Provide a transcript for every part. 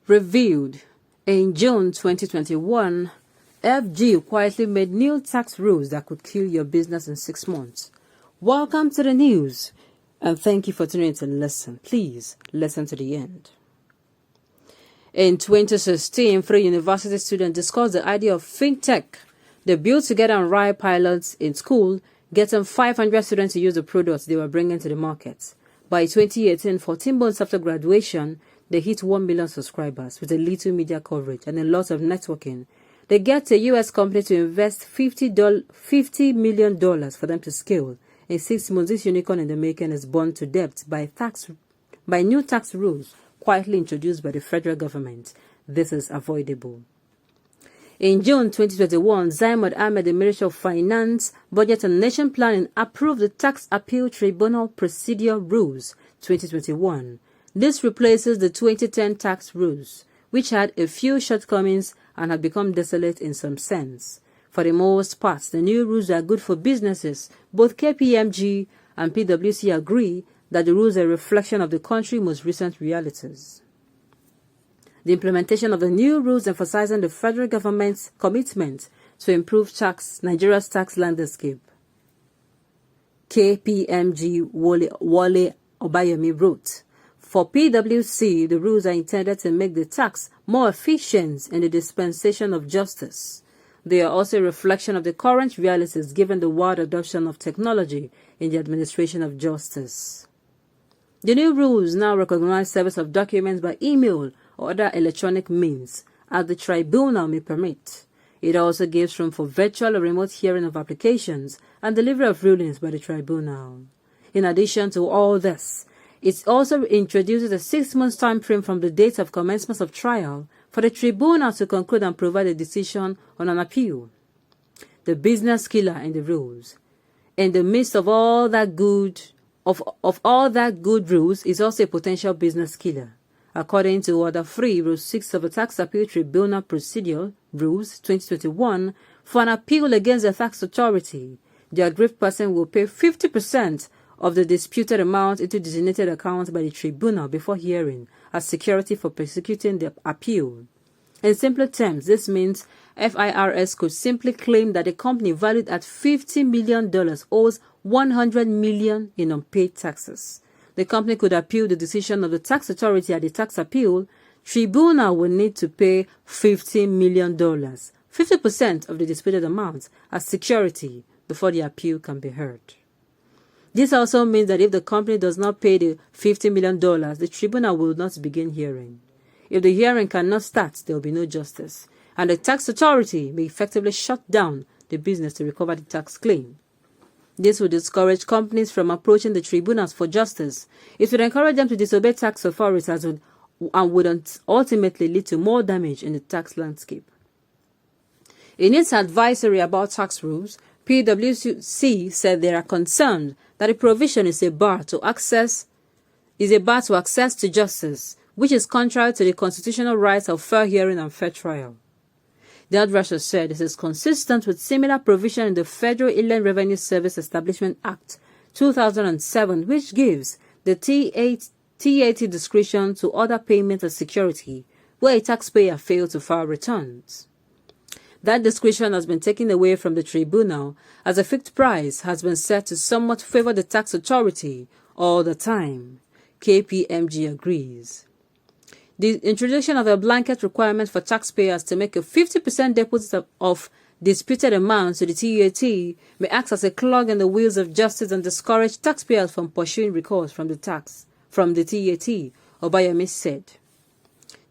Revealed. In June 2021, FG quietly made new tax rules that could kill your business in 6 months. Welcome to the news, and thank you for tuning in to listen. Please listen to the end. In 2016, 3 university students discussed the idea of fintech. They built together and ran pilots in school, getting 500 students to use the products they were bringing to the market. By 2018, 14 months after graduation, they hit 1 million subscribers with a little media coverage and a lot of networking. They get a U.S. company to invest $50 million for them to scale. In 6 months, this unicorn in the making is born to debt by new tax rules quietly introduced by the federal government. This is avoidable. In June 2021, Zaimad Ahmed, the Ministry of Finance, Budget and Nation Planning, approved the Tax Appeal Tribunal Procedure Rules 2021. This replaces the 2010 tax rules, which had a few shortcomings and had become desolate in some sense. For the most part, the new rules are good for businesses. Both KPMG and PwC agree that the rules are a reflection of the country's most recent realities. The implementation of the new rules emphasizing the federal government's commitment to improve Nigeria's tax landscape. KPMG Wale Obayomi wrote, "For PwC, the rules are intended to make the tax more efficient in the dispensation of justice. They are also a reflection of the current realities given the wide adoption of technology in the administration of justice." The new rules now recognize service of documents by email or other electronic means, as the tribunal may permit. It also gives room for virtual or remote hearing of applications and delivery of rulings by the tribunal. In addition to all this, it also introduces a 6-month time frame from the date of commencement of trial for the tribunal to conclude and provide a decision on an appeal. The business killer in the rules. In the midst of all that good rules is also a potential business killer. According to Order 3, Rule 6 of the Tax Appeal Tribunal Procedure Rules 2021, for an appeal against the tax authority, the aggrieved person will pay 50% of the disputed amount into designated accounts by the tribunal before hearing as security for prosecuting the appeal. In simpler terms, this means FIRS could simply claim that a company valued at $50 million owes $100 million in unpaid taxes. The company could appeal the decision of the tax authority at the tax appeal. Tribunal will need to pay $15 million, 50% of the disputed amount, as security before the appeal can be heard. This also means that if the company does not pay the $50 million, the tribunal will not begin hearing. If the hearing cannot start, there will be no justice, and the tax authority may effectively shut down the business to recover the tax claim. This would discourage companies from approaching the tribunals for justice. It would encourage them to disobey tax authorities and would ultimately lead to more damage in the tax landscape. In its advisory about tax rules, PwC said they are concerned that the provision is a bar to access to justice, which is contrary to the constitutional rights of fair hearing and fair trial. The advisor said this is consistent with similar provision in the Federal Inland Revenue Service Establishment Act 2007, which gives the TAT discretion to order payment of security where a taxpayer failed to file returns. That discretion has been taken away from the tribunal as a fixed price has been set to somewhat favor the tax authority all the time. KPMG agrees. The introduction of a blanket requirement for taxpayers to make a 50% deposit of disputed amounts to the TAT may act as a clog in the wheels of justice and discourage taxpayers from pursuing recourse from the TAT, Obayomi said.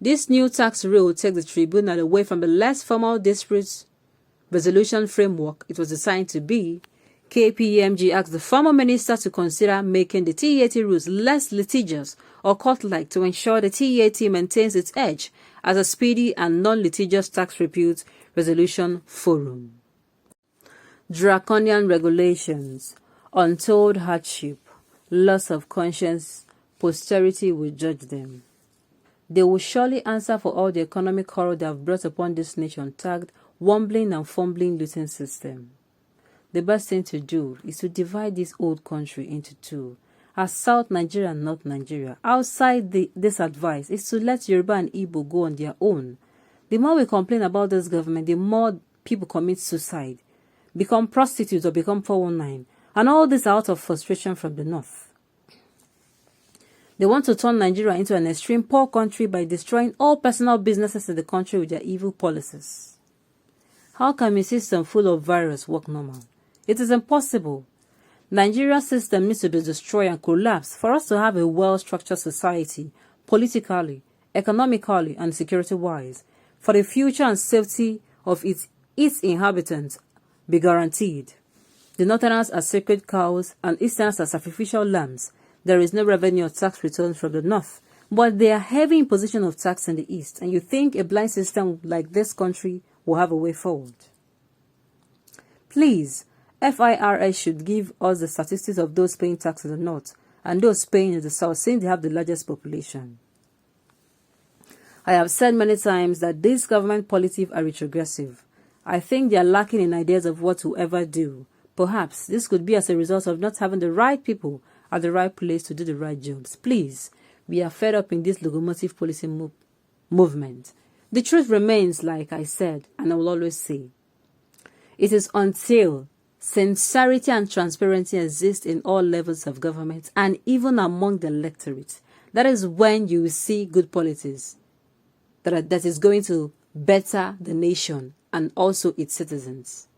This new tax rule takes the tribunal away from the less formal dispute resolution framework it was designed to be. KPMG asked the former minister to consider making the TAT rules less litigious or court-like to ensure the TAT maintains its edge as a speedy and non-litigious tax dispute resolution forum. Draconian regulations, untold hardship, loss of conscience, posterity will judge them. They will surely answer for all the economic horror they have brought upon this nation tagged wobbling and fumbling looting system. The best thing to do is to divide this old country into two as South Nigeria and North Nigeria. Outside this advice is to let Yoruba and Igbo go on their own. The more we complain about this government, the more people commit suicide, become prostitutes or become 419. And all this out of frustration from the North. They want to turn Nigeria into an extreme poor country by destroying all personal businesses in the country with their evil policies. How can a system full of virus work normal? It is impossible. Nigeria's system needs to be destroyed and collapse for us to have a well-structured society, politically, economically, and security-wise, for the future and safety of its inhabitants be guaranteed. The Northerners are sacred cows and Easterners are sacrificial lambs. There is no revenue or tax returns from the North, but they are heavy imposition of tax in the East, and you think a blind system like this country will have a way forward. Please, FIRS should give us the statistics of those paying tax in the North and those paying in the South, since they have the largest population. I have said many times that these government policies are retrogressive. I think they are lacking in ideas of what to ever do. Perhaps this could be as a result of not having the right people at the right place to do the right jobs. Please, we are fed up in this locomotive policy movement. The truth remains, like I said, and I will always say, it is until sincerity and transparency exist in all levels of government and even among the electorate, that is when you will see good policies that is going to better the nation and also its citizens.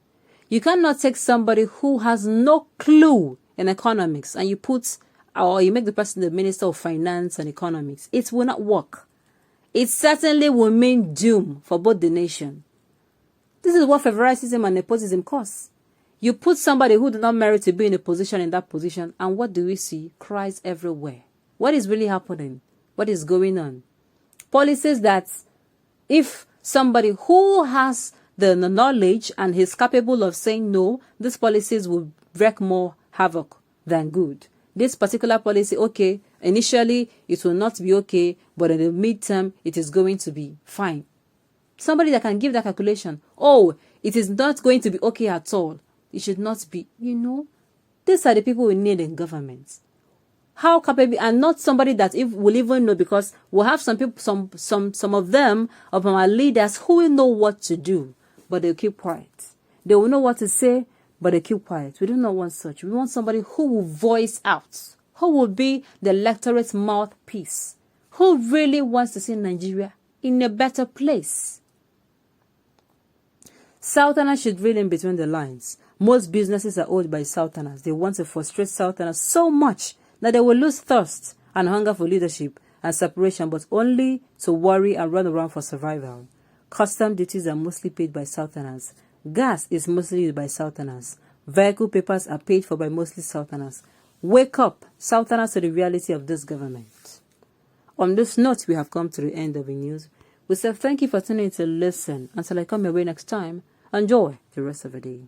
You cannot take somebody who has no clue in economics and you make the person the Minister of Finance and Economics. It will not work. It certainly will mean doom for both the nation. This is what favoritism and nepotism cause. You put somebody who did not merit to be in that position, and what do we see? Cries everywhere. What is really happening? What is going on? Policies that, if somebody who has the knowledge and is capable of saying no, these policies will wreak more havoc than good. This particular policy, okay, initially it will not be okay, but in the midterm it is going to be fine. Somebody that can give that calculation, oh, it is not going to be okay at all. It should not be, These are the people we need in government. How capable, and not somebody that will even know, because we'll have some people, some of them, of our leaders, who will know what to do, but they'll keep quiet. They will know what to say, but they keep quiet. We do not want such. We want somebody who will voice out, who will be the electorate's mouthpiece, who really wants to see Nigeria in a better place. Southerners should read in between the lines. Most businesses are owned by Southerners. They want to frustrate Southerners so much that they will lose thirst and hunger for leadership and separation, but only to worry and run around for survival. Custom duties are mostly paid by Southerners. Gas is mostly used by Southerners. Vehicle papers are paid for by mostly Southerners. Wake up, Southerners, to the reality of this government. On this note, we have come to the end of the news. We say thank you for tuning in to listen. Until I come your way next time, enjoy the rest of the day.